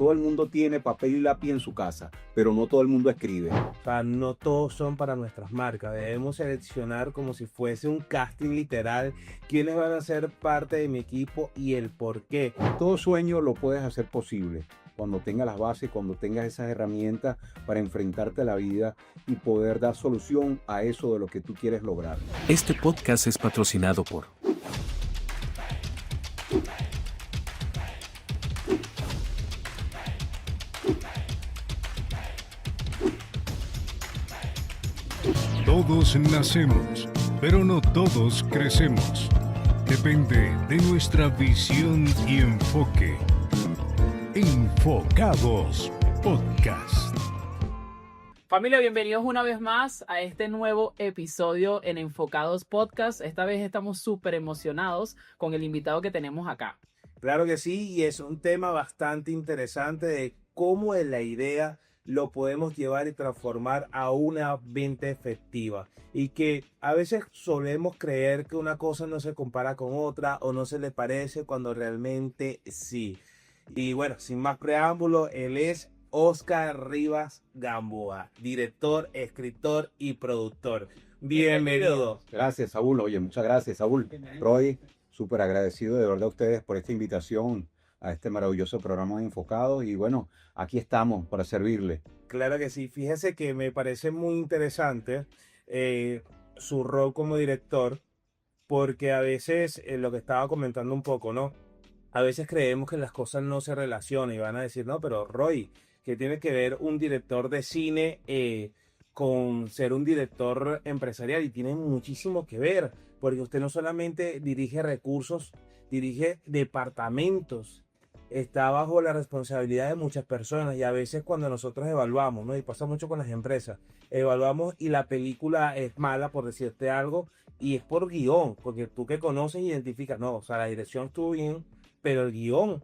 todo el mundo tiene papel y lápiz en su casa, pero no todo el mundo escribe. O sea, no todos son para nuestras marcas. Debemos seleccionar como si fuese un casting literal quiénes van a ser parte de mi equipo y el por qué. Todo sueño lo puedes hacer posible cuando tengas las bases, cuando tengas esas herramientas para enfrentarte a la vida y poder dar solución a eso de lo que tú quieres lograr. Este podcast es patrocinado por Todos nacemos, pero no todos crecemos. Depende de nuestra visión y enfoque. Enfocados Podcast. Familia, bienvenidos una vez más a este nuevo episodio en Enfocados Podcast. Esta vez estamos súper emocionados con el invitado que tenemos acá. Claro que sí, y es un tema bastante interesante de cómo en la idea lo podemos llevar y transformar a una venta efectiva. Y que a veces solemos creer que una cosa no se compara con otra o no se le parece cuando realmente sí. Y bueno, sin más preámbulo, él es Oscar Rivas Gamboa, director, escritor y productor. Bienvenido. Gracias, Saúl. Oye, muchas gracias, Saúl. Roy, súper agradecido de verdad a ustedes por esta invitación a este maravilloso programa de Enfocados. Y bueno, aquí estamos para servirle. Claro que sí. Fíjese que me parece muy interesante su rol como director, porque a veces, lo que estaba comentando un poco, ¿no? A veces creemos que las cosas no se relacionan y van a decir, no, pero Roy, ¿qué tiene que ver un director de cine con ser un director empresarial? Y tiene muchísimo que ver, porque usted no solamente dirige recursos, dirige departamentos, está bajo la responsabilidad de muchas personas. Y a veces cuando nosotros evaluamos, ¿no? Y pasa mucho con las empresas, evaluamos y la película es mala, por decirte algo, y es por guión, porque tú que conoces identificas, no, o sea, la dirección estuvo bien, pero el guión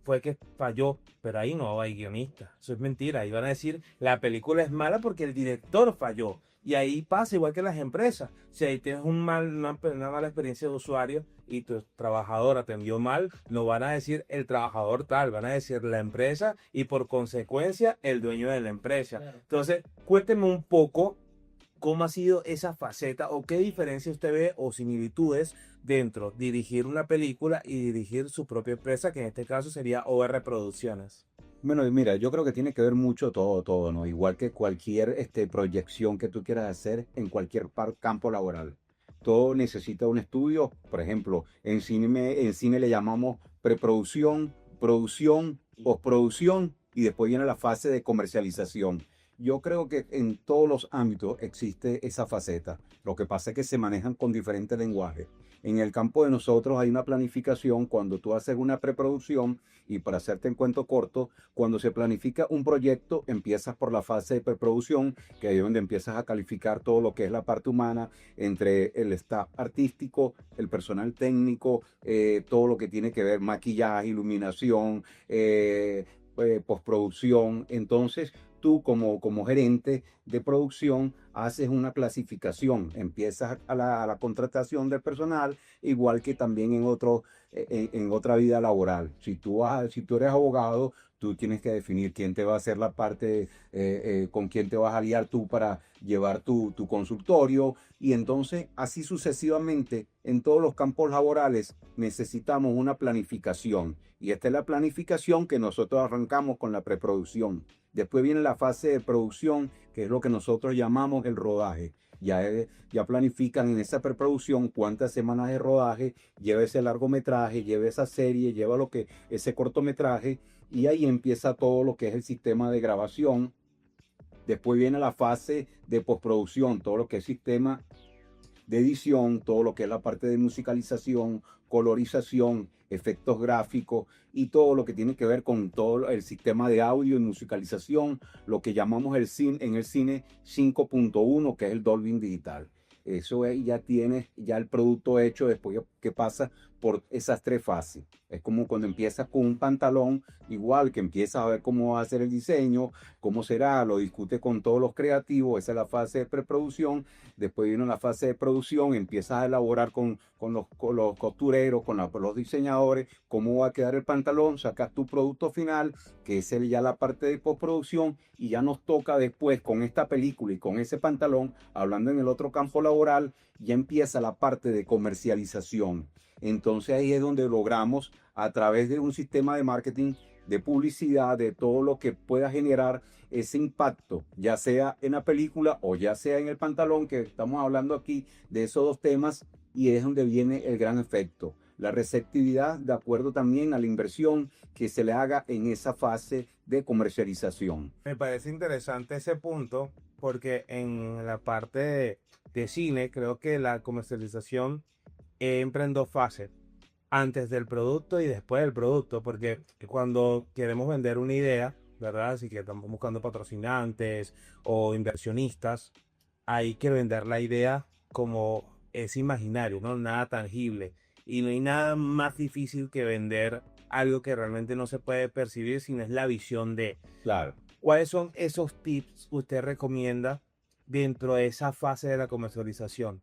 fue que falló, pero ahí no hay guionista. Eso es mentira. Ahí van a decir, la película es mala porque el director falló. Y ahí pasa igual que en las empresas. Si ahí tienes una mala experiencia de usuario y tu trabajador atendió mal, no van a decir el trabajador tal, van a decir la empresa y por consecuencia el dueño de la empresa. Claro. Entonces, cuénteme un poco cómo ha sido esa faceta o qué diferencia usted ve o similitudes dentro dirigir una película y dirigir su propia empresa, que en este caso sería OR Producciones. Bueno, mira, yo creo que tiene que ver mucho todo, ¿no? Igual que cualquier proyección que tú quieras hacer en cualquier campo laboral. Todo necesita un estudio. Por ejemplo, en cine le llamamos preproducción, producción, postproducción y después viene la fase de comercialización. Yo creo que en todos los ámbitos existe esa faceta. Lo que pasa es que se manejan con diferentes lenguajes. En el campo de nosotros hay una planificación cuando tú haces una preproducción, y para hacerte en cuento corto, cuando se planifica un proyecto, empiezas por la fase de preproducción, que ahí es donde empiezas a calificar todo lo que es la parte humana, entre el staff artístico, el personal técnico, todo lo que tiene que ver maquillaje, iluminación, postproducción. Entonces, tú como gerente de producción haces una clasificación, empiezas a la contratación del personal, igual que también en otra vida laboral. Si tú eres abogado, tú tienes que definir quién te va a hacer la parte, con quién te vas a aliar tú para llevar tu consultorio, y entonces así sucesivamente en todos los campos laborales necesitamos una planificación, y esta es la planificación que nosotros arrancamos con la preproducción. Después viene la fase de producción, que es lo que nosotros llamamos el rodaje. Ya planifican en esa preproducción cuántas semanas de rodaje lleva ese largometraje, lleva esa serie, lleva ese cortometraje, y ahí empieza todo lo que es el sistema de grabación. Después viene la fase de postproducción, todo lo que es sistema de edición, todo lo que es la parte de musicalización, colorización, efectos gráficos y todo lo que tiene que ver con todo el sistema de audio y musicalización, lo que llamamos en el cine 5.1, que es el Dolby Digital. Eso es, ya tienes ya el producto hecho después que pasa por esas tres fases. Es como cuando empiezas con un pantalón, igual que empiezas a ver cómo va a ser el diseño, cómo será, lo discutes con todos los creativos, esa es la fase de preproducción. Después viene la fase de producción, empiezas a elaborar con los costureros, los diseñadores, cómo va a quedar el pantalón, sacas tu producto final, que es ya la parte de postproducción, y ya nos toca después con esta película y con ese pantalón, hablando en el otro campo laboral, ya empieza la parte de comercialización. Entonces ahí es donde logramos, a través de un sistema de marketing, de publicidad, de todo lo que pueda generar ese impacto, ya sea en la película o ya sea en el pantalón, que estamos hablando aquí de esos dos temas, y es donde viene el gran efecto. La receptividad de acuerdo también a la inversión que se le haga en esa fase de comercialización. Me parece interesante ese punto porque en la parte de cine creo que la comercialización entra en dos fases, antes del producto y después del producto, porque cuando queremos vender una idea, ¿verdad? Así que estamos buscando patrocinantes o inversionistas, hay que vender la idea como es imaginario, ¿no? Nada tangible. Y no hay nada más difícil que vender algo que realmente no se puede percibir, sino es la visión de. Claro. ¿Cuáles son esos tips que usted recomienda dentro de esa fase de la comercialización?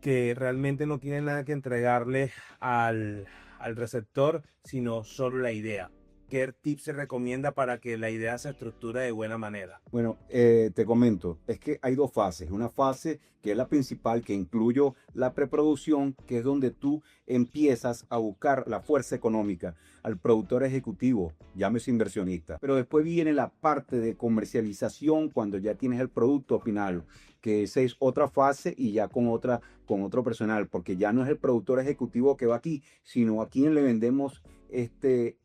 Que realmente no tiene nada que entregarle al receptor, sino solo la idea. ¿Qué tips se recomienda para que la idea se estructure de buena manera? Bueno, te comento, es que hay dos fases. Una fase que es la principal, que incluyo la preproducción, que es donde tú empiezas a buscar la fuerza económica al productor ejecutivo, llámese inversionista. Pero después viene la parte de comercialización cuando ya tienes el producto final, que esa es otra fase y ya con otro personal, porque ya no es el productor ejecutivo que va aquí, sino a quien le vendemos este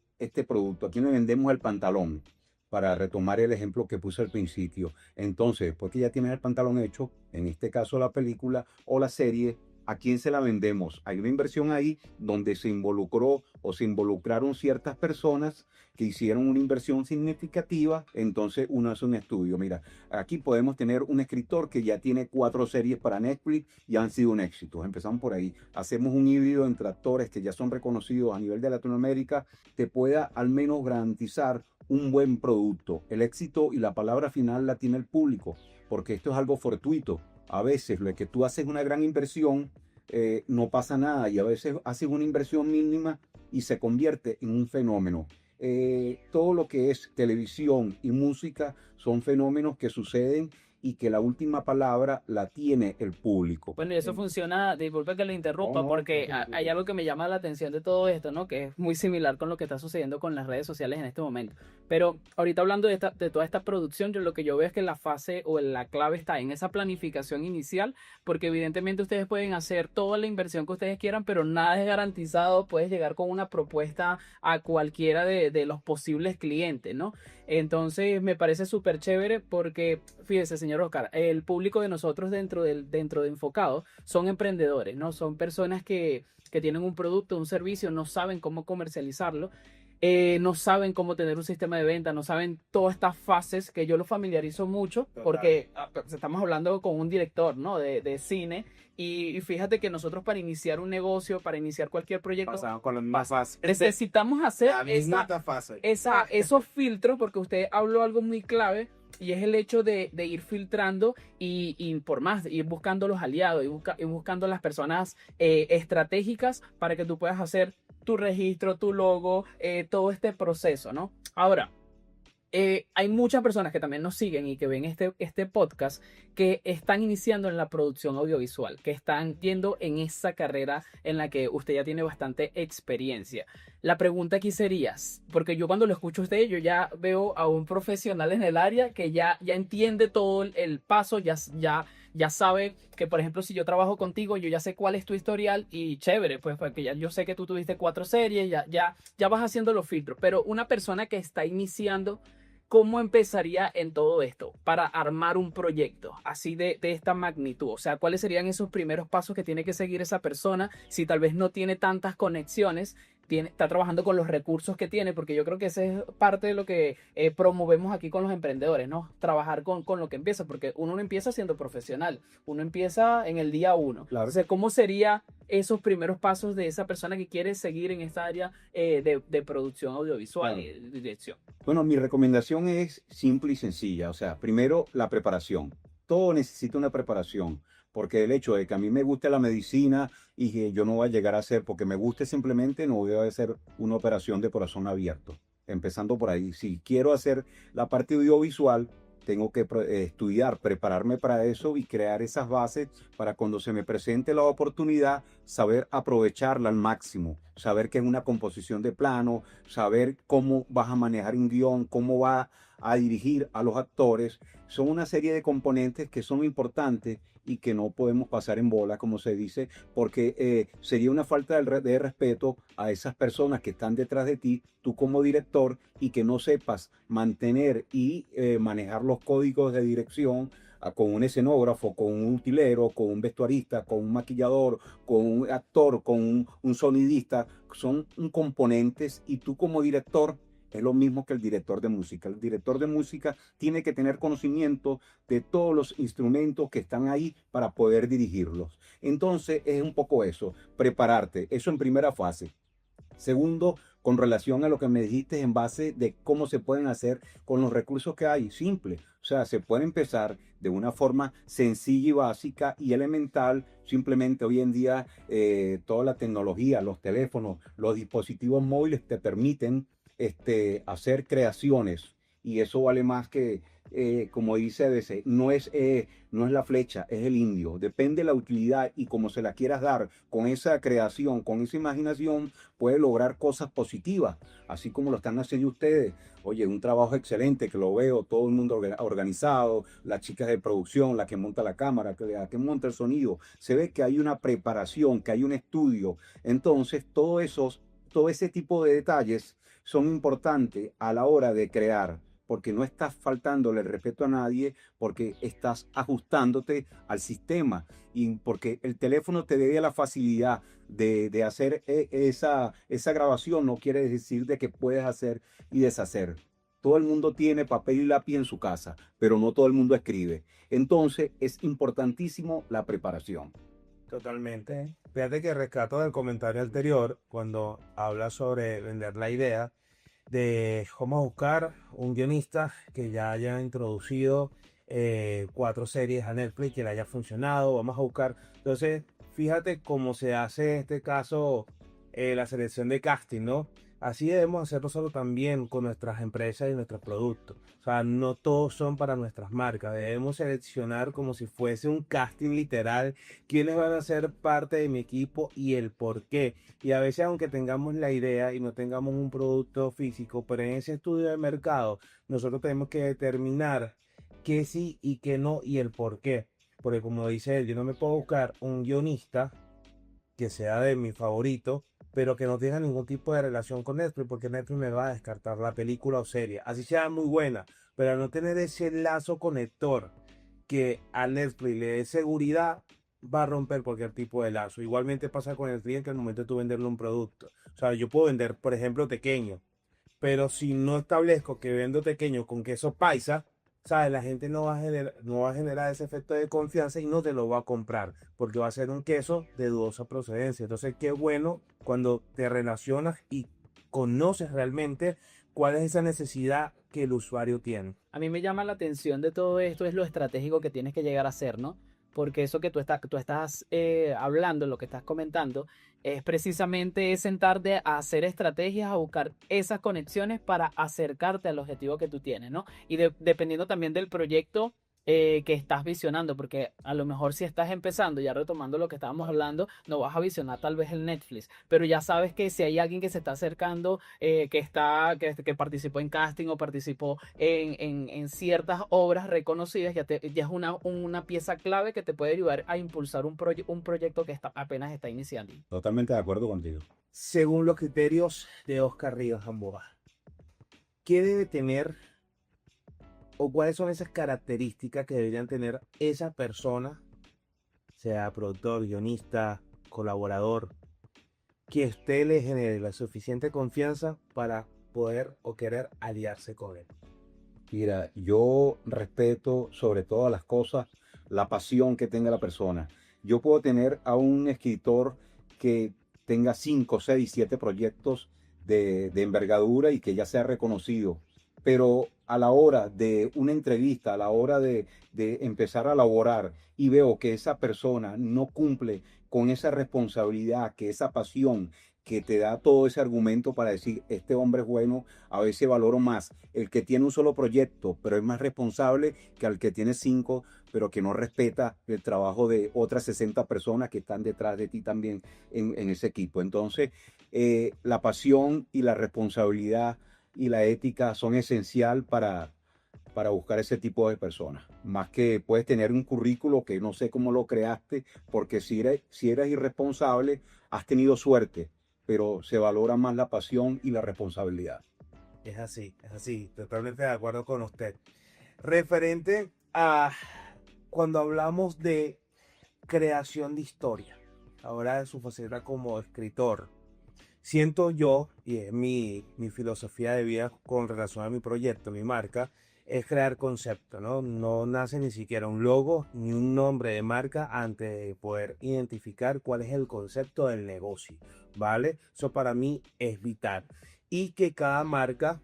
producto, a quién le vendemos el pantalón, para retomar el ejemplo que puse al principio. Entonces, después que ya tienes el pantalón hecho, en este caso la película o la serie, ¿a quién se la vendemos? Hay una inversión ahí donde se involucró o se involucraron ciertas personas que hicieron una inversión significativa. Entonces uno hace un estudio. Mira, aquí podemos tener un escritor que ya tiene 4 series para Netflix y han sido un éxito. Empezamos por ahí. Hacemos un híbrido entre actores que ya son reconocidos a nivel de Latinoamérica, te pueda al menos garantizar un buen producto. El éxito y la palabra final la tiene el público, porque esto es algo fortuito. A veces lo que tú haces una gran inversión, no pasa nada, y a veces haces una inversión mínima y se convierte en un fenómeno. Todo lo que es televisión y música son fenómenos que suceden y que la última palabra la tiene el público. Bueno, y eso funciona, disculpe que le interrumpa, No, porque no, no. hay algo que me llama la atención de todo esto, ¿no? Que es muy similar con lo que está sucediendo con las redes sociales en este momento. Pero ahorita hablando de toda esta producción, lo que yo veo es que la fase o la clave está en esa planificación inicial, porque evidentemente ustedes pueden hacer toda la inversión que ustedes quieran, pero nada es garantizado. Puedes llegar con una propuesta a cualquiera de los posibles clientes, ¿no? Entonces me parece súper chévere porque, fíjese, señor Oscar, el público de nosotros dentro de Enfocado son emprendedores, ¿no? Son personas que tienen un producto, un servicio, no saben cómo comercializarlo, no saben cómo tener un sistema de venta, no saben todas estas fases que yo lo familiarizo mucho porque pues, estamos hablando con un director, ¿no? de cine. Y fíjate que nosotros para iniciar un negocio, para iniciar cualquier proyecto, Pasamos con las más fáciles. necesitamos hacer La misma fase. esos filtros, porque usted habló algo muy clave y es el hecho de ir filtrando y por más, ir buscando los aliados, ir buscando las personas estratégicas para que tú puedas hacer tu registro, tu logo, todo este proceso, ¿no? Ahora, hay muchas personas que también nos siguen y que ven este podcast que están iniciando en la producción audiovisual, que están yendo en esa carrera en la que usted ya tiene bastante experiencia. La pregunta aquí sería, porque yo cuando lo escucho a usted, yo ya veo a un profesional en el área que ya entiende todo el paso, ya sabe que, por ejemplo, si yo trabajo contigo, yo ya sé cuál es tu historial y chévere, pues porque ya yo sé que tú tuviste 4 series, ya vas haciendo los filtros. Pero una persona que está iniciando, ¿cómo empezaría en todo esto para armar un proyecto así de esta magnitud? O sea, ¿cuáles serían esos primeros pasos que tiene que seguir esa persona si tal vez no tiene tantas conexiones? Está trabajando con los recursos que tiene, porque yo creo que esa es parte de lo que promovemos aquí con los emprendedores, ¿no? Trabajar con lo que empieza, porque uno no empieza siendo profesional, uno empieza en el día uno. Claro. Entonces, ¿cómo sería esos primeros pasos de esa persona que quiere seguir en esta área de producción audiovisual Claro. y de dirección? Bueno, mi recomendación es simple y sencilla. O sea, primero la preparación. Todo necesita una preparación, porque el hecho de que a mí me guste la medicina y que yo no voy a llegar a hacer, porque me guste simplemente, no voy a hacer una operación de corazón abierto. Empezando por ahí. Si quiero hacer la parte audiovisual, tengo que estudiar, prepararme para eso y crear esas bases para cuando se me presente la oportunidad, saber aprovecharla al máximo, saber qué es una composición de plano, saber cómo vas a manejar un guión, cómo vas a dirigir a los actores. Son una serie de componentes que son importantes y que no podemos pasar en bola, como se dice, porque sería una falta de respeto a esas personas que están detrás de ti, tú como director, y que no sepas mantener y manejar los códigos de dirección con un escenógrafo, con un utilero, con un vestuarista, con un maquillador, con un actor, con un sonidista. Son componentes y tú como director es lo mismo que el director de música. El director de música tiene que tener conocimiento de todos los instrumentos que están ahí para poder dirigirlos. Entonces es un poco eso, prepararte, eso en primera fase. Segundo, con relación a lo que me dijiste en base de cómo se pueden hacer con los recursos que hay, simple. O sea, se puede empezar de una forma sencilla y básica y elemental. Simplemente hoy en día toda la tecnología, los teléfonos, los dispositivos móviles te permiten hacer creaciones, y eso vale más que, como dice a veces, no es la flecha, es el indio. Depende de la utilidad y como se la quieras dar con esa creación, con esa imaginación, puede lograr cosas positivas, así como lo están haciendo ustedes. Oye, un trabajo excelente que lo veo, todo el mundo organizado, las chicas de producción, la que monta la cámara, la que monta el sonido. Se ve que hay una preparación, que hay un estudio. Entonces, todo ese tipo de detalles son importantes a la hora de crear, porque no estás faltándole el respeto a nadie, porque estás ajustándote al sistema y porque el teléfono te dé la facilidad de hacer esa grabación. No quiere decir de que puedes hacer y deshacer. Todo el mundo tiene papel y lápiz en su casa, pero no todo el mundo escribe. Entonces es importantísimo la preparación. Totalmente. Fíjate que rescato del comentario anterior cuando habla sobre vender la idea de cómo buscar un guionista que ya haya introducido 4 series a Netflix, que le haya funcionado. Vamos a buscar. Entonces, fíjate cómo se hace en este caso la selección de casting, ¿no? Así debemos hacer nosotros también con nuestras empresas y nuestros productos. O sea, no todos son para nuestras marcas. Debemos seleccionar como si fuese un casting literal, quiénes van a ser parte de mi equipo y el por qué. Y a veces, aunque tengamos la idea y no tengamos un producto físico, pero en ese estudio de mercado, nosotros tenemos que determinar qué sí y qué no y el por qué. Porque como dice él, yo no me puedo buscar un guionista que sea de mi favorito, pero que no tenga ningún tipo de relación con Netflix, porque Netflix me va a descartar la película o serie, así sea muy buena, pero al no tener ese lazo conector que a Netflix le dé seguridad, va a romper cualquier tipo de lazo. Igualmente pasa con el cliente al momento de tú venderle un producto. O sea, yo puedo vender, por ejemplo, tequeño, pero si no establezco que vendo tequeño con queso paisa, ¿sabes? La gente no va a generar ese efecto de confianza y no te lo va a comprar, porque va a ser un queso de dudosa procedencia. Entonces, qué bueno cuando te relacionas y conoces realmente cuál es esa necesidad que el usuario tiene. A mí me llama la atención de todo esto es lo estratégico que tienes que llegar a ser, ¿no? Porque eso que tú estás hablando, lo que estás comentando, es precisamente sentarte a hacer estrategias, a buscar esas conexiones para acercarte al objetivo que tú tienes, ¿no? Y dependiendo también del proyecto que estás visionando, porque a lo mejor si estás empezando, ya retomando lo que estábamos hablando, no vas a visionar tal vez el Netflix, pero ya sabes que si hay alguien que se está acercando, que participó en casting o participó en ciertas obras reconocidas, ya es una pieza clave que te puede ayudar a impulsar un proyecto que apenas está iniciando. Totalmente de acuerdo contigo. Según los criterios de Oscar Ríos Gamboa, ¿qué debe tener o cuáles son esas características que deberían tener esa persona, sea productor, guionista, colaborador, que usted le genere la suficiente confianza para poder o querer aliarse con él? Mira, yo respeto sobre todas las cosas la pasión que tenga la persona. Yo puedo tener a un escritor que tenga 5, 6, 7 proyectos de envergadura y que ya sea reconocido, pero a la hora de una entrevista, a la hora de empezar a elaborar y veo que esa persona no cumple con esa responsabilidad, que esa pasión que te da todo ese argumento para decir, este hombre es bueno, a veces valoro más el que tiene un solo proyecto, pero es más responsable que al que tiene 5, pero que no respeta el trabajo de otras 60 personas que están detrás de ti también en ese equipo. Entonces, la pasión y la responsabilidad y la ética son esencial para buscar ese tipo de personas. Más que puedes tener un currículo que no sé cómo lo creaste, porque si eres irresponsable, has tenido suerte, pero se valora más la pasión y la responsabilidad. Es así, totalmente de acuerdo con usted. Referente a cuando hablamos de creación de historia, ahora de su faceta como escritor, siento yo, y es mi filosofía de vida con relación a mi proyecto, mi marca, es crear concepto, ¿no? No nace ni siquiera un logo ni un nombre de marca antes de poder identificar cuál es el concepto del negocio, ¿vale? Eso para mí es vital. Y que cada marca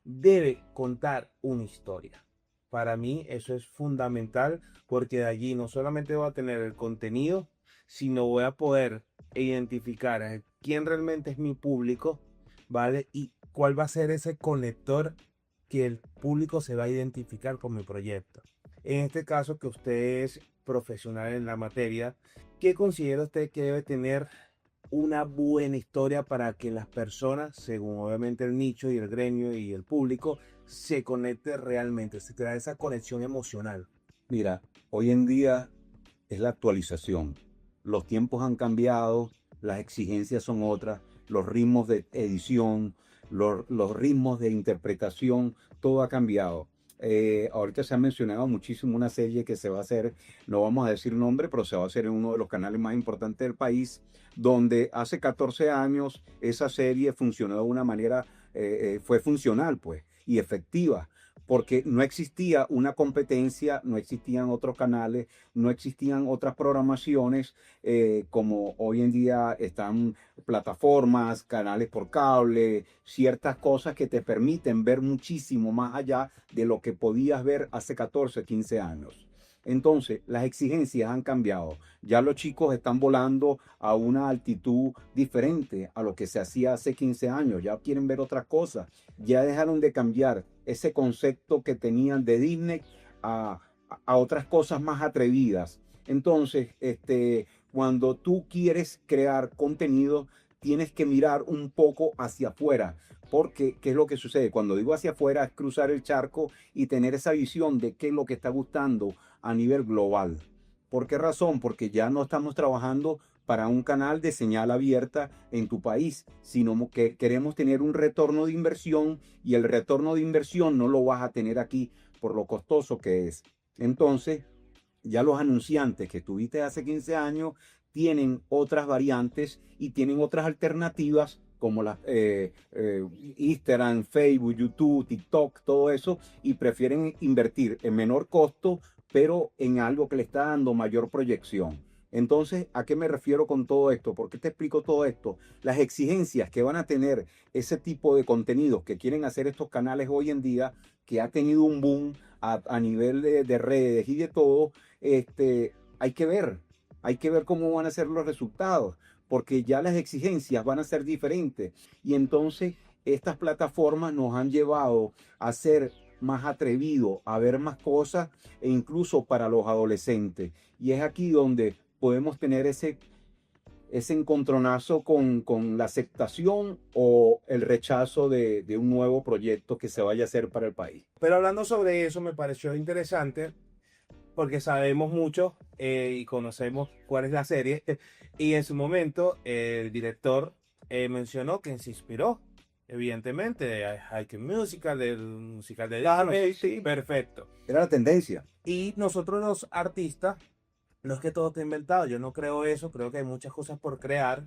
debe contar una historia. Para mí eso es fundamental porque de allí no solamente voy a tener el contenido, sino voy a poder identificar a quién realmente es mi público, ¿vale? Y cuál va a ser ese conector que el público se va a identificar con mi proyecto. En este caso, que usted es profesional en la materia, ¿qué considera usted que debe tener una buena historia para que las personas, según obviamente el nicho y el gremio y el público, se conecte realmente, se crea esa conexión emocional? Mira, hoy en día es la actualización. Los tiempos han cambiado, las exigencias son otras, los ritmos de edición, los ritmos de interpretación, todo ha cambiado. Ahorita se ha mencionado muchísimo una serie que se va a hacer, no vamos a decir nombre, pero se va a hacer en uno de los canales más importantes del país, donde hace 14 años esa serie funcionó de una manera, fue funcional pues, y efectiva, porque no existía una competencia, no existían otros canales, no existían otras programaciones como hoy en día están plataformas, canales por cable, ciertas cosas que te permiten ver muchísimo más allá de lo que podías ver hace 14, 15 años. Entonces, las exigencias han cambiado. Ya los chicos están volando a una altitud diferente a lo que se hacía hace 15 años. Ya quieren ver otras cosas. Ya dejaron de cambiar ese concepto que tenían de Disney a, a otras cosas más atrevidas. Entonces, cuando tú quieres crear contenido, tienes que mirar un poco hacia afuera. Porque, ¿qué es lo que sucede? Cuando digo hacia afuera, es cruzar el charco y tener esa visión de qué es lo que está gustando a nivel global. ¿Por qué razón? Porque ya no estamos trabajando para un canal de señal abierta en tu país, sino que queremos tener un retorno de inversión y el retorno de inversión no lo vas a tener aquí por lo costoso que es. Entonces, ya los anunciantes que tuviste hace 15 años tienen otras variantes y tienen otras alternativas como las Instagram, Facebook, YouTube, TikTok, todo eso, y prefieren invertir en menor costo, pero en algo que le está dando mayor proyección. Entonces, ¿a qué me refiero con todo esto? ¿Por qué te explico todo esto? Las exigencias que van a tener ese tipo de contenidos que quieren hacer estos canales hoy en día, que ha tenido un boom a nivel de redes y de todo, hay que ver cómo van a ser los resultados, porque ya las exigencias van a ser diferentes. Y entonces estas plataformas nos han llevado a ser más atrevidos, a ver más cosas, e incluso para los adolescentes. Y es aquí donde podemos tener ese encontronazo con la aceptación o el rechazo de un nuevo proyecto que se vaya a hacer para el país. Pero hablando sobre eso, me pareció interesante porque sabemos mucho y conocemos cuál es la serie. Y en su momento, el director mencionó que se inspiró evidentemente, de High School Musical, del musical de Claro, Disney. sí, sí. Perfecto. Era la tendencia. Y nosotros los artistas, no es que todo esté inventado, yo no creo eso, creo que hay muchas cosas por crear,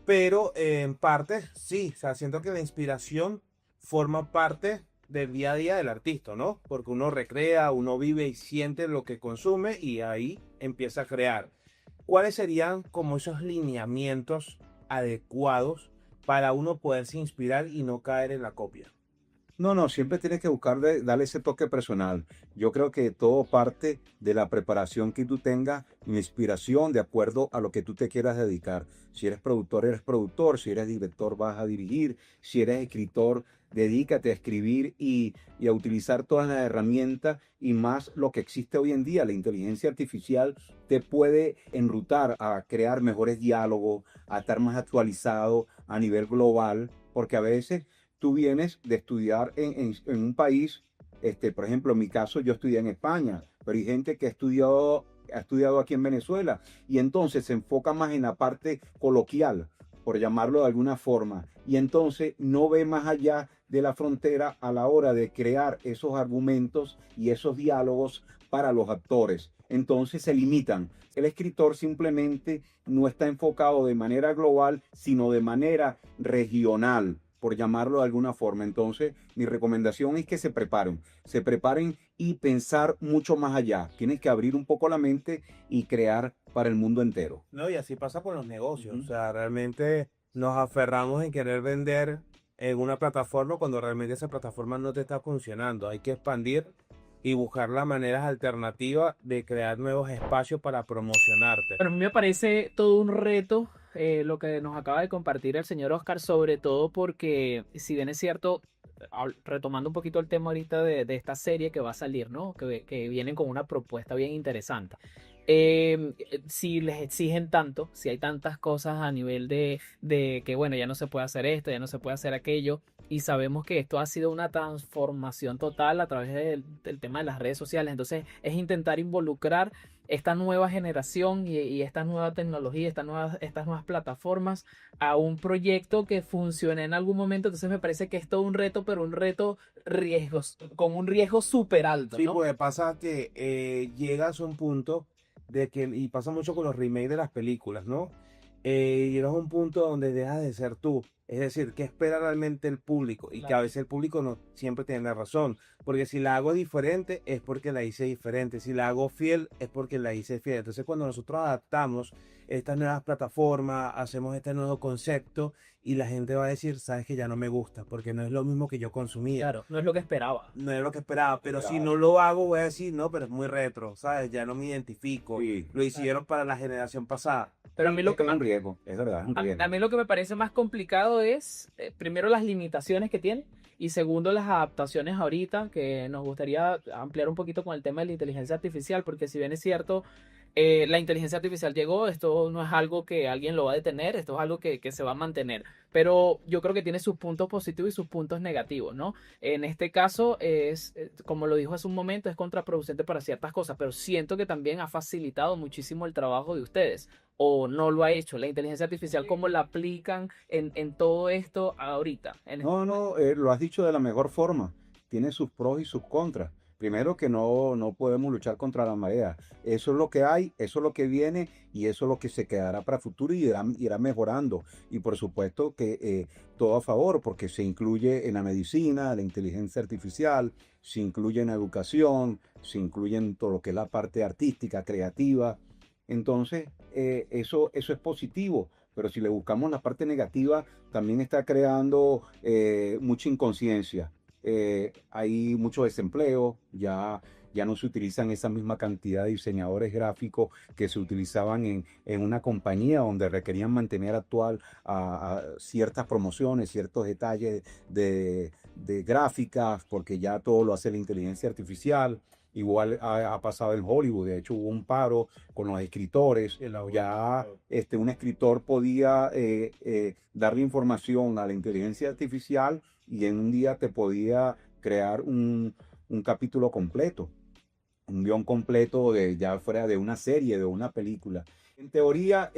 pero en parte sí, o sea, siento que la inspiración forma parte del día a día del artista, ¿no? Porque uno recrea, uno vive y siente lo que consume y ahí empieza a crear. ¿Cuáles serían como esos lineamientos adecuados para uno poderse inspirar y no caer en la copia? No, no, siempre tienes que buscar darle ese toque personal. Yo creo que todo parte de la preparación que tú tengas, inspiración de acuerdo a lo que tú te quieras dedicar. Si eres productor, eres productor. Si eres director, vas a dirigir. Si eres escritor, dedícate a escribir y a utilizar todas las herramientas y más lo que existe hoy en día. La inteligencia artificial te puede enrutar a crear mejores diálogos, a estar más actualizado a nivel global, porque a veces tú vienes de estudiar en un país, por ejemplo, en mi caso yo estudié en España, pero hay gente que ha estudiado aquí en Venezuela y entonces se enfoca más en la parte coloquial, por llamarlo de alguna forma, y entonces no ve más allá de la frontera a la hora de crear esos argumentos y esos diálogos para los actores. Entonces se limitan. El escritor simplemente no está enfocado de manera global, sino de manera regional, por llamarlo de alguna forma. Entonces, mi recomendación es que se preparen y pensar mucho más allá. Tienes que abrir un poco la mente y crear para el mundo entero. No, y así pasa con los negocios. Ujú. O sea, realmente nos aferramos en querer vender en una plataforma cuando realmente esa plataforma no te está funcionando. Hay que expandir y buscar las maneras alternativas de crear nuevos espacios para promocionarte. Pero a mí me parece todo un reto lo que nos acaba de compartir el señor Oscar, sobre todo porque, si bien es cierto, retomando un poquito el tema ahorita de esta serie que va a salir, ¿no? Que vienen con una propuesta bien interesante. Si les exigen tanto, si hay tantas cosas a nivel de que, bueno, ya no se puede hacer esto, ya no se puede hacer aquello, y sabemos que esto ha sido una transformación total a través del tema de las redes sociales, entonces es intentar involucrar esta nueva generación y esta nueva tecnología, estas nuevas plataformas a un proyecto que funcione en algún momento. Entonces me parece que es todo un reto, pero un reto riesgos, con un riesgo súper alto, Sí, ¿no? pues pasa que llegas a un punto de que, y pasa mucho con los remakes de las películas, ¿no? Llegas a un punto donde dejas de ser tú. Es decir, ¿qué espera realmente el público? Y que a Claro. veces el público no siempre tiene la razón. Porque si la hago diferente es porque la hice diferente. Si la hago fiel es porque la hice fiel. Entonces cuando nosotros adaptamos estas nuevas plataformas, hacemos este nuevo concepto y la gente va a decir, sabes que ya no me gusta porque no es lo mismo que yo consumía. Claro, no es lo que esperaba. No es lo que esperaba, pero si Esperaba. no lo hago, voy a decir, no, pero es muy retro, ¿sabes? Ya no me identifico. Sí. Lo hicieron para la generación pasada. Pero a mí lo Es que, un riesgo, es verdad, es un riesgo. a mí lo que me parece más complicado es, primero, las limitaciones que tiene y segundo, las adaptaciones ahorita, que nos gustaría ampliar un poquito con el tema de la inteligencia artificial, porque si bien es cierto, la inteligencia artificial llegó, esto no es algo que alguien lo va a detener, esto es algo que se va a mantener, pero yo creo que tiene sus puntos positivos y sus puntos negativos, ¿no? En este caso es, como lo dijo hace un momento, es contraproducente para ciertas cosas, pero siento que también ha facilitado muchísimo el trabajo de ustedes. ¿O no lo ha hecho? La inteligencia artificial, ¿cómo la aplican en todo esto ahorita? No, no, lo has dicho de la mejor forma. Tiene sus pros y sus contras. Primero que no podemos luchar contra la marea. Eso es lo que hay, eso es lo que viene y eso es lo que se quedará para futuro y irá mejorando. Y por supuesto que todo a favor, porque se incluye en la medicina, la inteligencia artificial, se incluye en la educación, se incluye en todo lo que es la parte artística, creativa. Entonces, eso es positivo. Pero si le buscamos la parte negativa, también está creando mucha inconsciencia. Hay mucho desempleo, ya no se utilizan esa misma cantidad de diseñadores gráficos que se utilizaban en una compañía donde requerían mantener actual a ciertas promociones, ciertos detalles de gráficas, porque ya todo lo hace la inteligencia artificial. Igual ha pasado en Hollywood, de hecho hubo un paro con los escritores, ya un escritor podía darle información a la inteligencia artificial y en un día te podía crear un capítulo completo, un guión completo ya fuera de una serie, de una película. En teoría,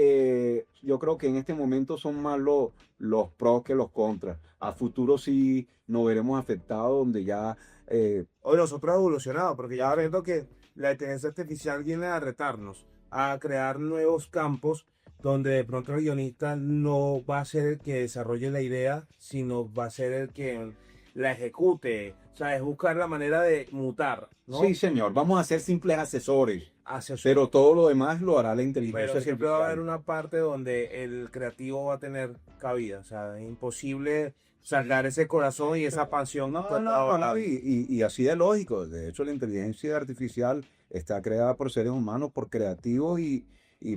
yo creo que en este momento son más los pros que los contras. A futuro sí nos veremos afectados, donde ya Hoy nosotros hemos evolucionado, porque ya viendo que la inteligencia artificial viene a retarnos, a crear nuevos campos donde de pronto el guionista no va a ser el que desarrolle la idea, sino va a ser el que la ejecute. O sea, es buscar la manera de mutar, ¿no? sí, señor, vamos a ser simples asesores, Hacia su... pero todo lo demás lo hará la inteligencia Pero siempre va a haber artificial. una parte donde el creativo va a tener cabida. O sea, es imposible sacar ese corazón y esa pasión. No, y así de lógico. De hecho, la inteligencia artificial está creada por seres humanos, por creativos y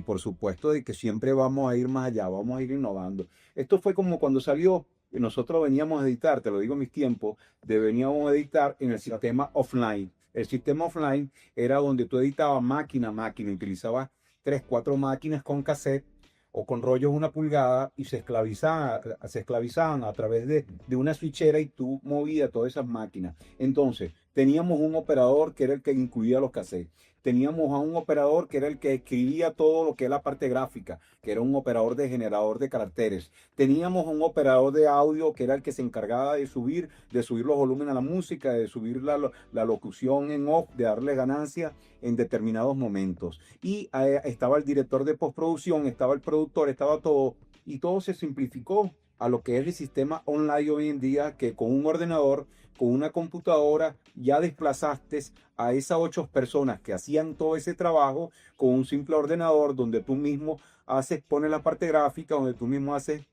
por supuesto de que siempre vamos a ir más allá, vamos a ir innovando. Esto fue como cuando salió, y nosotros veníamos a editar, te lo digo en mis tiempos, veníamos a editar en el sistema offline. El sistema offline era donde tú editabas máquina a máquina, utilizabas 3, 4 máquinas con cassette o con rollos 1 pulgada y se esclavizaban a través de una switchera y tú movías todas esas máquinas. Entonces, teníamos un operador que era el que incluía los cassettes. Teníamos a un operador que era el que escribía todo lo que es la parte gráfica, que era un operador de generador de caracteres. Teníamos un operador de audio que era el que se encargaba de subir los volúmenes a la música, de subir la locución en off, de darle ganancia en determinados momentos. Y estaba el director de postproducción, estaba el productor, estaba todo, y todo se simplificó a lo que es el sistema online hoy en día, que con un ordenador, con una computadora, ya desplazaste a esas 8 personas que hacían todo ese trabajo con un simple ordenador donde tú mismo pones la parte gráfica, donde tú mismo haces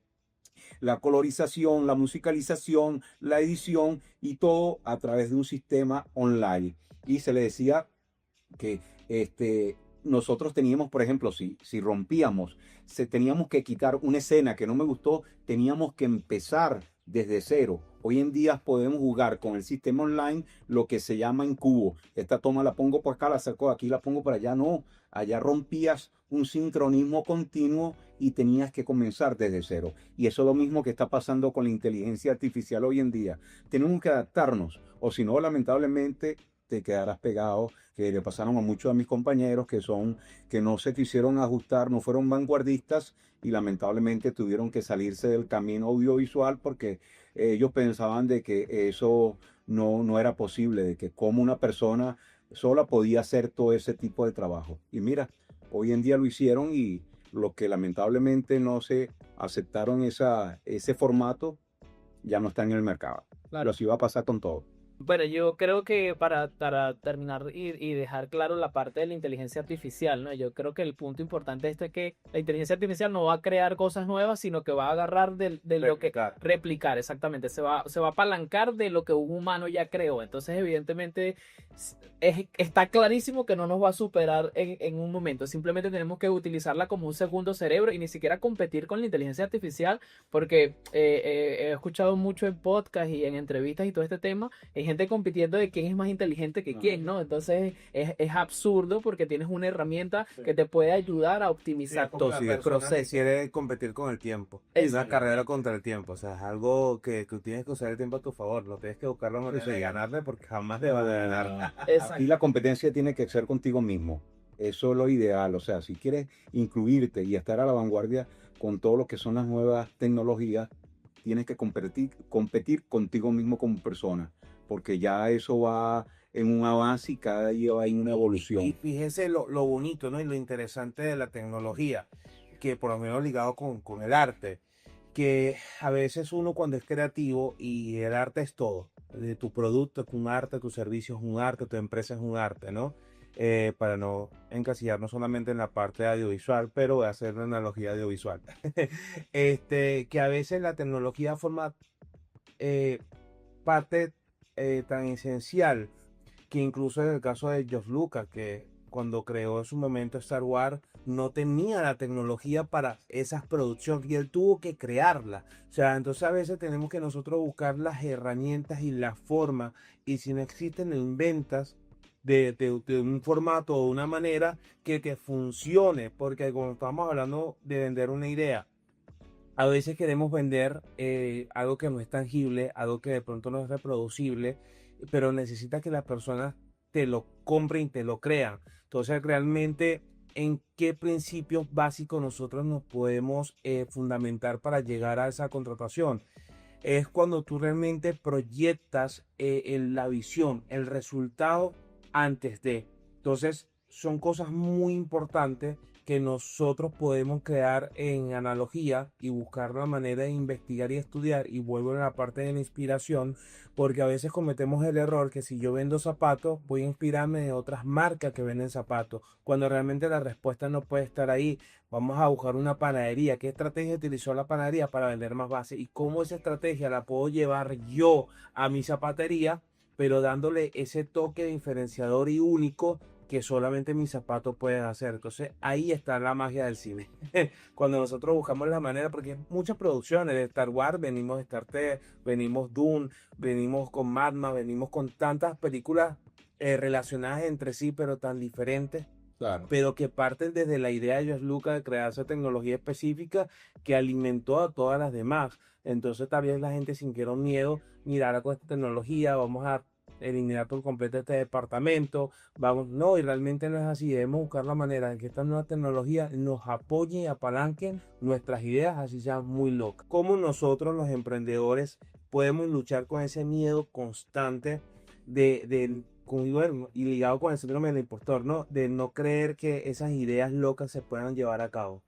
la colorización, la musicalización, la edición y todo a través de un sistema online. Y se le decía que nosotros teníamos, por ejemplo, si rompíamos, teníamos que quitar una escena que no me gustó, teníamos que empezar desde cero. Hoy en día podemos jugar con el sistema online lo que se llama en cubo. Esta toma la pongo por acá, la saco de aquí, la pongo por allá. No, allá rompías un sincronismo continuo y tenías que comenzar desde cero. Y eso es lo mismo que está pasando con la inteligencia artificial hoy en día. Tenemos que adaptarnos, o si no, lamentablemente te quedarás pegado, que le pasaron a muchos de mis compañeros que no se quisieron ajustar, no fueron vanguardistas y lamentablemente tuvieron que salirse del camino audiovisual porque ellos pensaban de que eso no era posible, de que como una persona sola podía hacer todo ese tipo de trabajo. Y mira, hoy en día lo hicieron y los que lamentablemente no se aceptaron ese formato ya no están en el mercado. Pero así va a pasar con todo. Bueno, yo creo que para terminar y dejar claro la parte de la inteligencia artificial, ¿no? Yo creo que el punto importante de esto es que la inteligencia artificial no va a crear cosas nuevas, sino que va a agarrar de lo que... Replicar, exactamente. Se va a apalancar de lo que un humano ya creó. Entonces, evidentemente, está clarísimo que no nos va a superar en un momento. Simplemente tenemos que utilizarla como un segundo cerebro y ni siquiera competir con la inteligencia artificial, porque he escuchado mucho en podcast y en entrevistas y todo este tema. Hay gente compitiendo de quién es más inteligente que quién, ¿no? Entonces es absurdo porque tienes una herramienta que te puede ayudar a optimizar todo el proceso. Quiere competir con el tiempo. Es una carrera contra el tiempo. O sea, es algo que tú tienes que usar el tiempo a tu favor. No tienes que buscar la manera de ganarle porque jamás le van a ganar. Aquí la competencia tiene que ser contigo mismo. Eso es lo ideal. O sea, si quieres incluirte y estar a la vanguardia con todo lo que son las nuevas tecnologías, tienes que competir contigo mismo como persona, porque ya eso va en un avance y cada día va en una evolución. Y fíjese lo bonito, ¿no? Y lo interesante de la tecnología, que por lo menos ligado con el arte, que a veces uno cuando es creativo y el arte es todo, de tu producto es un arte, tu servicio es un arte, tu empresa es un arte, ¿no? Para no encasillarnos solamente en la parte audiovisual, pero voy a hacer una analogía audiovisual. Que a veces la tecnología forma parte tan esencial que incluso en el caso de George Lucas, que cuando creó en su momento Star Wars, no tenía la tecnología para esas producciones y él tuvo que crearla. O sea, entonces a veces tenemos que nosotros buscar las herramientas y la forma, y si no existen, lo inventas de un formato o una manera que te funcione, porque como estamos hablando de vender una idea, a veces queremos vender algo que no es tangible, algo que de pronto no es reproducible, pero necesita que las personas te lo compren y te lo crean. Entonces realmente en qué principios básicos nosotros nos podemos fundamentar para llegar a esa contratación. Es cuando tú realmente proyectas la visión, el resultado antes de. Entonces, son cosas muy importantes que nosotros podemos crear en analogía y buscar la manera de investigar y estudiar. Y vuelvo a la parte de la inspiración, porque a veces cometemos el error que si yo vendo zapatos, voy a inspirarme de otras marcas que venden zapatos, cuando realmente la respuesta no puede estar ahí. Vamos a buscar una panadería. ¿Qué estrategia utilizó la panadería para vender más base? ¿Y cómo esa estrategia la puedo llevar yo a mi zapatería, pero dándole ese toque diferenciador y único que solamente mis zapatos pueden hacer? Entonces ahí está la magia del cine. Cuando nosotros buscamos la manera, porque hay muchas producciones de Star Wars, venimos de Star Trek, venimos Dune, venimos con Mad Max, venimos con tantas películas relacionadas entre sí, pero tan diferentes, Claro. pero que parten desde la idea de George Lucas de crear esa tecnología específica que alimentó a todas las demás. Entonces también la gente sintiera un miedo, mirar con esta tecnología, vamos a eliminar por completo este departamento, vamos, no, y realmente no es así. Debemos buscar la manera en que esta nueva tecnología nos apoye y apalanquen nuestras ideas, así sean muy locas. ¿Cómo nosotros los emprendedores podemos luchar con ese miedo constante y ligado con el síndrome del impostor, ¿no? De no creer que esas ideas locas se puedan llevar a cabo?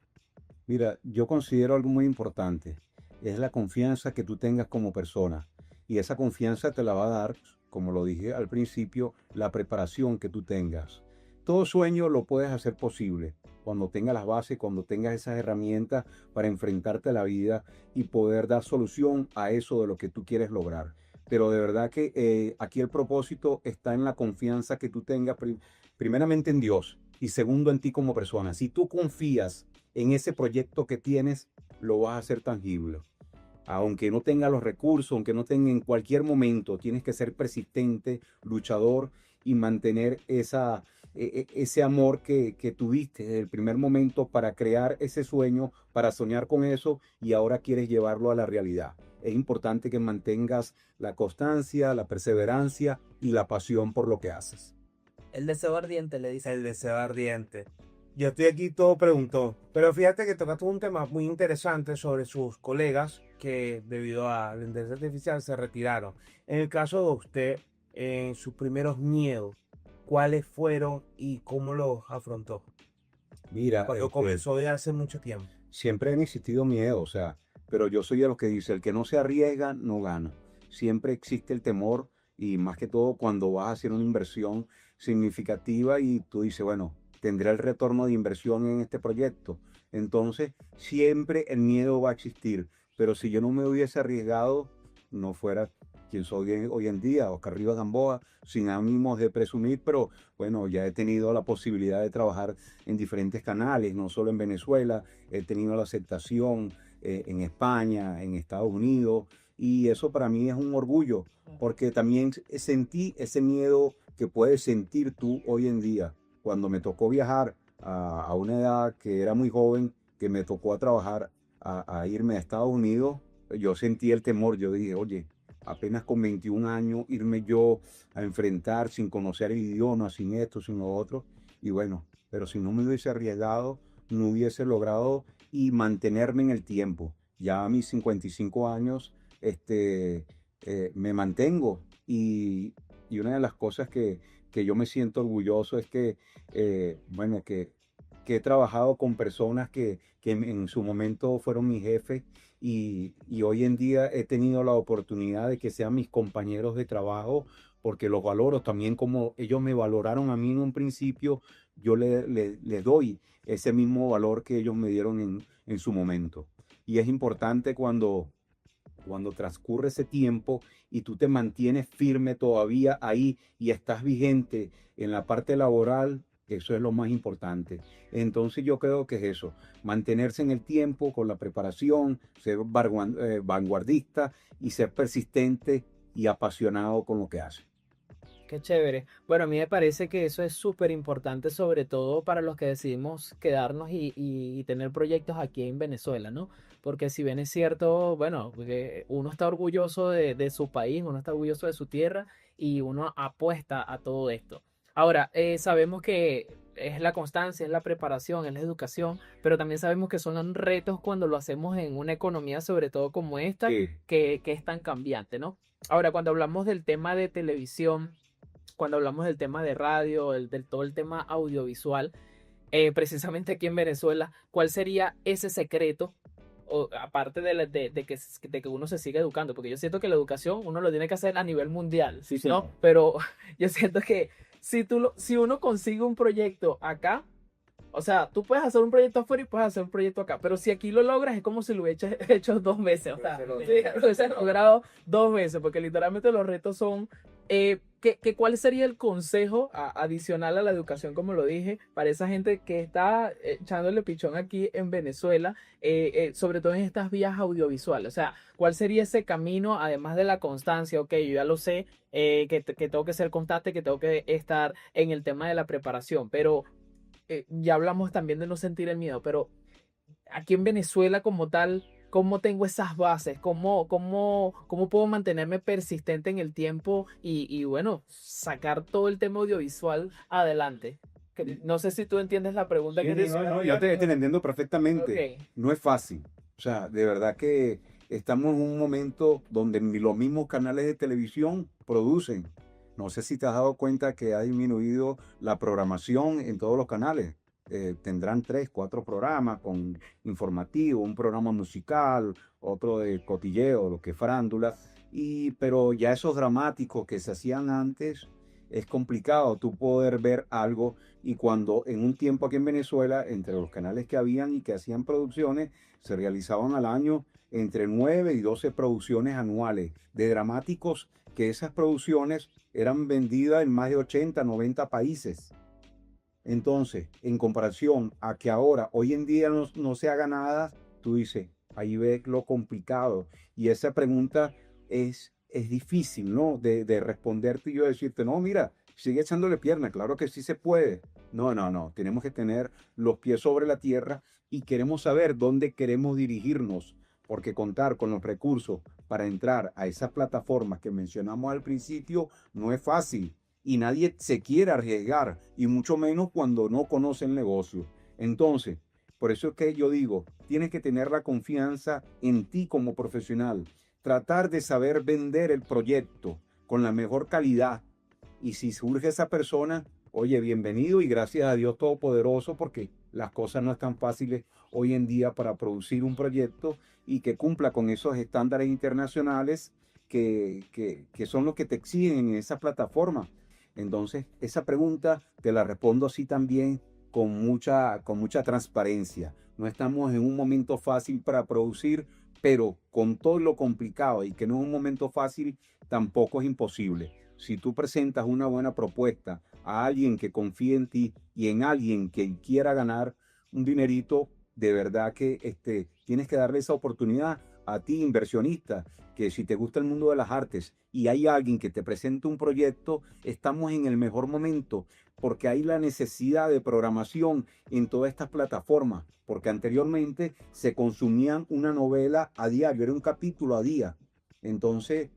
Mira, yo considero algo muy importante, es la confianza que tú tengas como persona. Y esa confianza te la va a dar, como lo dije al principio, la preparación que tú tengas. Todo sueño lo puedes hacer posible cuando tengas las bases, cuando tengas esas herramientas para enfrentarte a la vida y poder dar solución a eso de lo que tú quieres lograr. Pero de verdad que aquí el propósito está en la confianza que tú tengas, primeramente en Dios y segundo en ti como persona. Si tú confías en ese proyecto que tienes, lo vas a hacer tangible. Aunque no tenga los recursos, aunque no tenga en cualquier momento, tienes que ser persistente, luchador y mantener ese amor que tuviste desde el primer momento para crear ese sueño, para soñar con eso y ahora quieres llevarlo a la realidad. Es importante que mantengas la constancia, la perseverancia y la pasión por lo que haces. El deseo ardiente le dice. El deseo ardiente. Yo estoy aquí todo preguntó, pero fíjate que tocaste un tema muy interesante sobre sus colegas que debido a la inteligencia artificial se retiraron. En el caso de usted, en sus primeros miedos, ¿cuáles fueron y cómo los afrontó? Mira, Cuando comenzó de hace mucho tiempo. siempre han existido miedos, o sea, pero yo soy de los que dice, el que no se arriesga no gana. Siempre existe el temor y más que todo cuando vas a hacer una inversión significativa y tú dices, bueno, tendré el retorno de inversión en este proyecto. Entonces, siempre el miedo va a existir, pero si yo no me hubiese arriesgado, no fuera quien soy hoy en día, Oscar Rivas Gamboa, sin ánimos de presumir, pero bueno, ya he tenido la posibilidad de trabajar en diferentes canales, no solo en Venezuela, he tenido la aceptación en España, en Estados Unidos, y eso para mí es un orgullo, porque también sentí ese miedo que puedes sentir tú hoy en día. Cuando me tocó viajar a una edad que era muy joven, que me tocó a trabajar, a irme a Estados Unidos, yo sentí el temor, yo dije, oye, apenas con 21 años, irme yo a enfrentar sin conocer el idioma, sin esto, sin lo otro, y bueno, pero si no me hubiese arriesgado, no hubiese logrado y mantenerme en el tiempo. Ya a mis 55 años, me mantengo y una de las cosas que yo me siento orgulloso es que, bueno, que he trabajado con personas que en su momento fueron mi jefe y hoy en día he tenido la oportunidad de que sean mis compañeros de trabajo porque los valoro también como ellos me valoraron a mí en un principio, yo les doy ese mismo valor que ellos me dieron en su momento. Y es importante cuando transcurre ese tiempo y tú te mantienes firme todavía ahí y estás vigente en la parte laboral, eso es lo más importante. Entonces yo creo que es eso, mantenerse en el tiempo con la preparación, ser vanguardista y ser persistente y apasionado con lo que hace. Qué chévere. Bueno, a mí me parece que eso es súper importante, sobre todo para los que decidimos quedarnos y tener proyectos aquí en Venezuela, ¿no? Porque si bien es cierto, bueno, que uno está orgulloso de su país, uno está orgulloso de su tierra y uno apuesta a todo esto. Ahora, sabemos que es la constancia, es la preparación, es la educación, pero también sabemos que son retos cuando lo hacemos en una economía, sobre todo como esta, Sí. que es tan cambiante, ¿no? Ahora, cuando hablamos del tema de televisión, cuando hablamos del tema de radio, del todo el tema audiovisual, precisamente aquí en Venezuela, ¿cuál sería ese secreto? O, aparte de que uno se siga educando, porque yo siento que la educación uno lo tiene que hacer a nivel mundial, Sí, ¿no? señor. Pero yo siento que si uno consigue un proyecto acá, o sea, tú puedes hacer un proyecto afuera y puedes hacer un proyecto acá, pero si aquí lo logras es como si lo hubieses hecho 2 veces, o sea, sí, lo hubieses logrado 2 veces, porque literalmente los retos son, ¿cuál sería el consejo adicional a la educación, como lo dije, para esa gente que está echándole pichón aquí en Venezuela, sobre todo en estas vías audiovisuales? O sea, ¿cuál sería ese camino, además de la constancia? Ok, yo ya lo sé, que tengo que ser constante, que tengo que estar en el tema de la preparación, pero ya hablamos también de no sentir el miedo, pero aquí en Venezuela como tal, ¿cómo tengo esas bases? ¿Cómo puedo mantenerme persistente en el tiempo y bueno, sacar todo el tema audiovisual adelante? No sé si tú entiendes la pregunta Sí, que te no, hice. no, yo te estoy entendiendo perfectamente. Ok. No es fácil. O sea, de verdad que estamos en un momento donde ni los mismos canales de televisión producen. No sé si te has dado cuenta que ha disminuido la programación en todos los canales. Tendrán 3, 4 programas con informativo, un programa musical, otro de cotilleo, lo que es farándula. Pero ya esos dramáticos que se hacían antes, es complicado tú poder ver algo. Y cuando en un tiempo aquí en Venezuela, entre los canales que habían y que hacían producciones, se realizaban al año entre 9 y 12 producciones anuales de dramáticos, que esas producciones eran vendidas en más de 80, 90 países. Entonces, en comparación a que ahora, hoy en día no se haga nada, tú dices, ahí ves lo complicado. Y esa pregunta es difícil, ¿no? De responderte y yo decirte, no, mira, sigue echándole pierna, claro que sí se puede. No, no, no, tenemos que tener los pies sobre la tierra y queremos saber dónde queremos dirigirnos, porque contar con los recursos para entrar a esas plataformas que mencionamos al principio no es fácil y nadie se quiere arriesgar, y mucho menos cuando no conoce el negocio. Entonces, por eso es que yo digo, tienes que tener la confianza en ti como profesional, tratar de saber vender el proyecto con la mejor calidad. Y si surge esa persona, oye, bienvenido y gracias a Dios Todopoderoso, porque las cosas no están fáciles hoy en día para producir un proyecto y que cumpla con esos estándares internacionales que son los que te exigen en esa plataforma. Entonces, esa pregunta te la respondo así también con mucha transparencia. No estamos en un momento fácil para producir, pero con todo lo complicado y que no es un momento fácil, tampoco es imposible. Si tú presentas una buena propuesta a alguien que confíe en ti y en alguien que quiera ganar un dinerito, de verdad que tienes que darle esa oportunidad a ti, inversionista, que si te gusta el mundo de las artes y hay alguien que te presente un proyecto, estamos en el mejor momento porque hay la necesidad de programación en todas estas plataformas, porque anteriormente se consumían una novela a diario, era un capítulo a día. Entonces,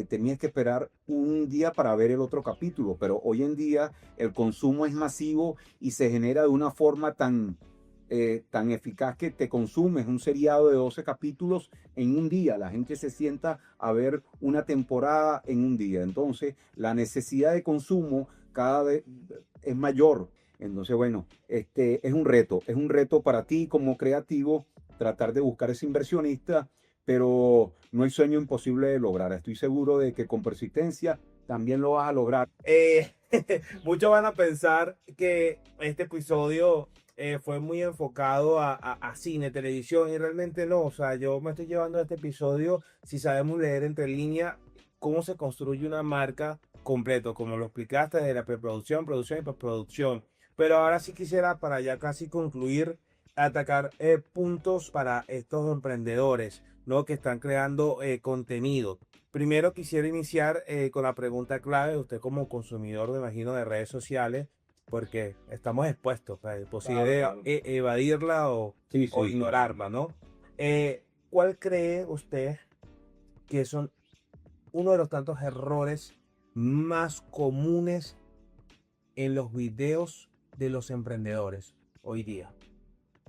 tenías que esperar un día para ver el otro capítulo, pero hoy en día el consumo es masivo y se genera de una forma tan eficaz que te consumes un seriado de 12 capítulos en un día. La gente se sienta a ver una temporada en un día. Entonces, la necesidad de consumo cada vez es mayor. Entonces, bueno, es un reto para ti como creativo tratar de buscar ese inversionista, pero no hay sueño imposible de lograr. Estoy seguro de que con persistencia también lo vas a lograr. Muchos van a pensar que este episodio fue muy enfocado a cine, televisión, y realmente no. O sea, yo me estoy llevando a este episodio si sabemos leer entre líneas cómo se construye una marca completo, como lo explicaste, de la preproducción, producción y postproducción. Pero ahora sí quisiera, para ya casi concluir, atacar puntos para estos emprendedores, ¿no? Que están creando contenido. Primero quisiera iniciar con la pregunta clave, usted como consumidor, me imagino, de redes sociales, porque estamos expuestos, pues, es posible Claro. evadirla Sí, o sí. ignorarla, ¿no? ¿Cuál cree usted que son uno de los tantos errores más comunes en los videos de los emprendedores hoy día?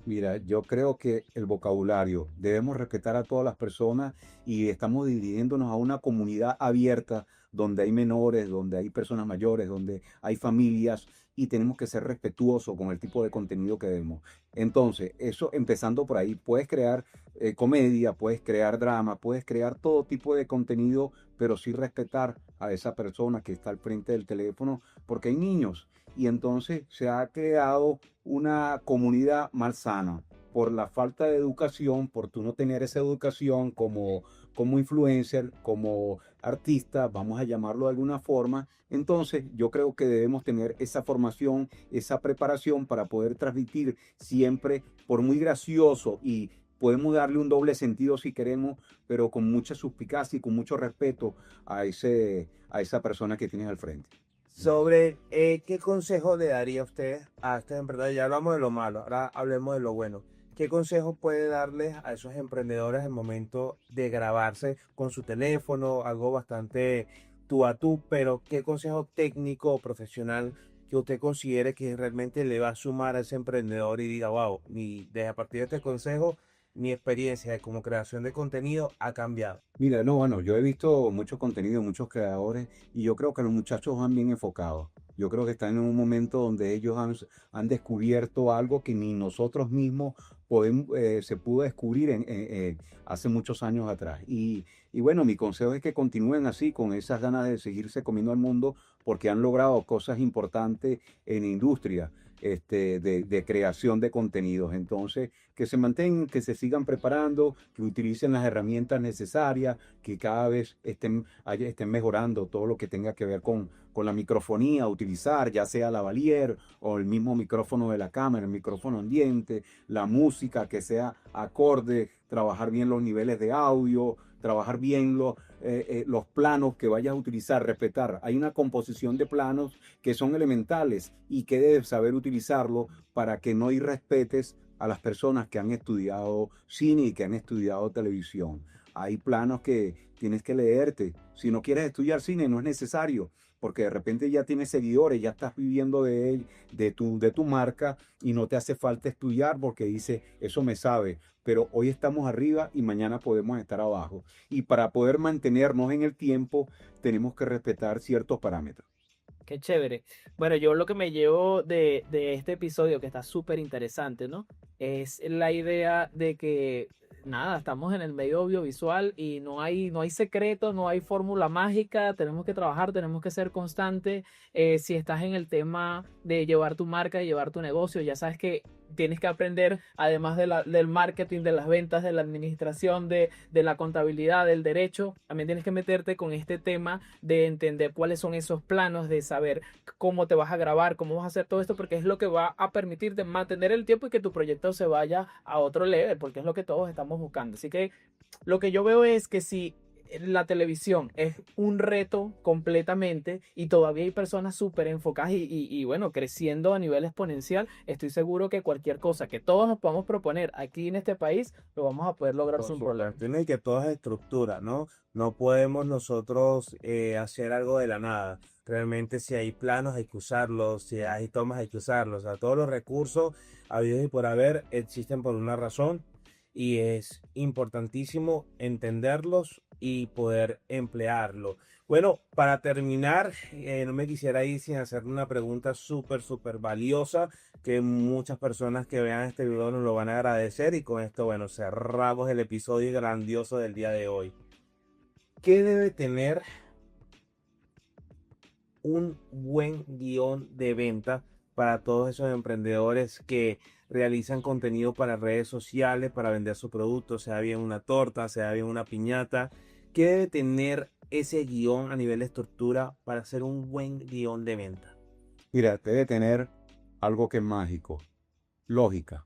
Mira, yo creo que el vocabulario, debemos respetar a todas las personas y estamos dividiéndonos a una comunidad abierta donde hay menores, donde hay personas mayores, donde hay familias y tenemos que ser respetuosos con el tipo de contenido que vemos. Entonces, eso empezando por ahí, puedes crear comedia, puedes crear drama, puedes crear todo tipo de contenido, pero sí respetar a esa persona que está al frente del teléfono, porque hay niños y entonces se ha creado una comunidad malsana por la falta de educación, por tú no tener esa educación como influencer, como artista, vamos a llamarlo de alguna forma. Entonces yo creo que debemos tener esa formación, esa preparación para poder transmitir siempre, por muy gracioso y podemos darle un doble sentido si queremos, pero con mucha suspicacia y con mucho respeto a esa persona que tienes al frente. Sobre qué consejo le daría usted a estos emprendedores. Ya hablamos de lo malo, ahora hablemos de lo bueno. ¿Qué consejo puede darles a esos emprendedores en el momento de grabarse con su teléfono? Algo bastante tú a tú, pero ¿qué consejo técnico o profesional que usted considere que realmente le va a sumar a ese emprendedor y diga, wow, desde a partir de este consejo, mi experiencia de como creación de contenido ha cambiado? Mira, no, bueno, yo he visto mucho contenido, muchos creadores, y yo creo que los muchachos van bien enfocados. Yo creo que están en un momento donde ellos han descubierto algo que ni nosotros mismos se pudo descubrir hace muchos años atrás. Y bueno, mi consejo es que continúen así, con esas ganas de seguirse comiendo al mundo, porque han logrado cosas importantes en la industria. De creación de contenidos. Entonces, que se mantengan, que se sigan preparando, que utilicen las herramientas necesarias, que cada vez estén mejorando todo lo que tenga que ver con la microfonía, utilizar ya sea la lavalier o el mismo micrófono de la cámara, el micrófono ambiente, la música que sea acorde, trabajar bien los niveles de audio, trabajar bien los planos que vayas a utilizar, respetar. Hay una composición de planos que son elementales y que debes saber utilizarlo para que no irrespetes a las personas que han estudiado cine y que han estudiado televisión. Hay planos que tienes que leerte. Si no quieres estudiar cine, no es necesario, porque de repente ya tienes seguidores, ya estás viviendo de tu marca y no te hace falta estudiar porque dice, eso me sabe, pero hoy estamos arriba y mañana podemos estar abajo. Y para poder mantenernos en el tiempo, tenemos que respetar ciertos parámetros. Qué chévere. Bueno, yo lo que me llevo de este episodio, que está súper interesante, ¿no? Es la idea de que, nada, estamos en el medio audiovisual y no hay secretos, no hay fórmula mágica, tenemos que trabajar, tenemos que ser constantes. Si estás en el tema de llevar tu marca, de llevar tu negocio, ya sabes que tienes que aprender, además del marketing, de las ventas, de la administración, de la contabilidad, del derecho, también tienes que meterte con este tema de entender cuáles son esos planos, de saber cómo te vas a grabar, cómo vas a hacer todo esto, porque es lo que va a permitirte mantener el tiempo y que tu proyecto se vaya a otro level, porque es lo que todos estamos buscando. Así que lo que yo veo es que si la televisión es un reto completamente y todavía hay personas súper enfocadas y bueno, creciendo a nivel exponencial, estoy seguro que cualquier cosa que todos nos podamos proponer aquí en este país, lo vamos a poder lograr sin problema. Tiene que todo es estructura, ¿no? No podemos nosotros hacer algo de la nada. Realmente si hay planos hay que usarlos, si hay tomas hay que usarlos. O sea, todos los recursos habidos y por haber existen por una razón y es importantísimo entenderlos y poder emplearlo. Bueno, para terminar, no me quisiera ir sin hacer una pregunta súper valiosa que muchas personas que vean este video nos lo van a agradecer y con esto, bueno, cerramos el episodio grandioso del día de hoy. ¿Qué debe tener un buen guión de venta para todos esos emprendedores que realizan contenido para redes sociales, para vender su producto, sea bien una torta, sea bien una piñata? ¿Qué debe tener ese guión a nivel de estructura para hacer un buen guión de venta? Mira, debe tener algo que es mágico, lógica.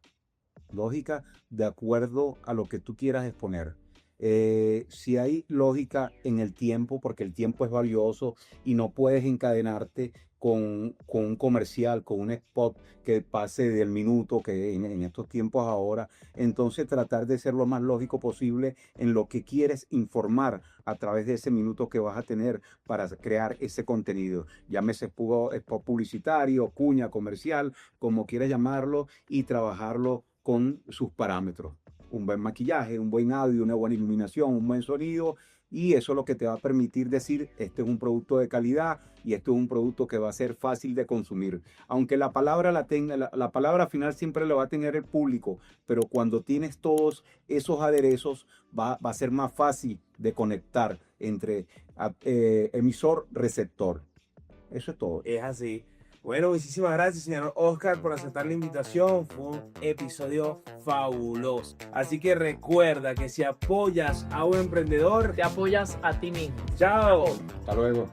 Lógica de acuerdo a lo que tú quieras exponer. Si hay lógica en el tiempo, porque el tiempo es valioso y no puedes encadenarte con un comercial, con un spot que pase del minuto, que en estos tiempos ahora, entonces tratar de ser lo más lógico posible en lo que quieres informar a través de ese minuto que vas a tener para crear ese contenido. Llámese spot publicitario, cuña comercial, como quieras llamarlo, y trabajarlo con sus parámetros. Un buen maquillaje, un buen audio, una buena iluminación, un buen sonido, y eso es lo que te va a permitir decir, este es un producto de calidad y este es un producto que va a ser fácil de consumir. Aunque la palabra la palabra final siempre la va a tener el público, pero cuando tienes todos esos aderezos va a ser más fácil de conectar entre emisor-receptor. Eso es todo. Es así. Bueno, muchísimas gracias, señor Oscar, por aceptar la invitación. Fue un episodio fabuloso. Así que recuerda que si apoyas a un emprendedor, Te apoyas a ti mismo. ¡chao! Hasta luego.